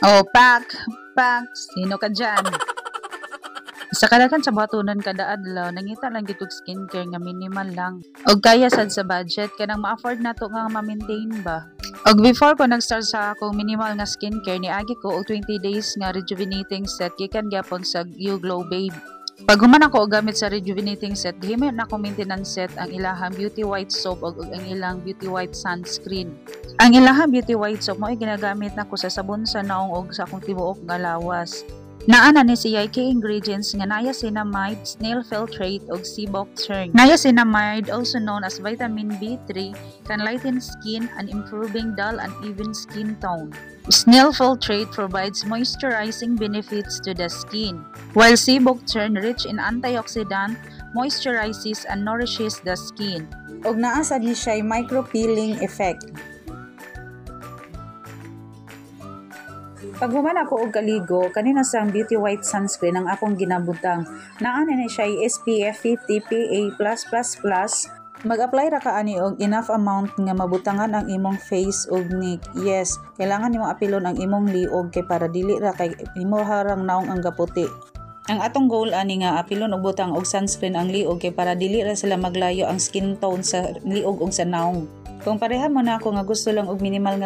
Oh, pak, sino ka dyan? Sa kadakan sa batunan kada adlaw nangita lang gyud og skincare nga minimal lang. Og kaya sad sa budget kanang ma-afford nato nga ma-maintain ba. Og before ko nag-start sa akong minimal nga skincare niagi ko og 20 days nga rejuvenating set gikan gyapon sa You Glow Babe. Pag human ako og gamit sa rejuvenating set, gihimo na akong maintenance set ang ilahang beauty white soap ug ang ilang beauty white sunscreen. Ang ilahang beauty white soap mo ay ginagamit nako sa sabon sa naong ug sa akong tibuok nga lawas. Naana ni siya kay ingredients nga niacinamide, snail filtrate ug sea buckthorn. Niacinamide, also known as vitamin B3, can lighten skin and improving dull and even skin tone. Snail filtrate provides moisturizing benefits to the skin, while sea buckthorn, rich in antioxidant, moisturizes and nourishes the skin. Og naa sad ni siya micro-peeling effect. Pag human ako og kaligo, kanina sang beauty white sunscreen ang akong ginabutang. Naa na siya SPF 50 PA+++. Mag-apply ra ka ani og enough amount nga mabutangan ang imong face ug neck. Yes, kailangan nimo apilon ang imong liog kay para dili ra kay imo harang naong ang gaputi. Ang atong goal ani nga apilon og butang og sunscreen ang liog kay para dili ra sila maglayo ang skin tone sa liog ug sa naong. Kung pareha mo na ako nga gusto lang og minimal nga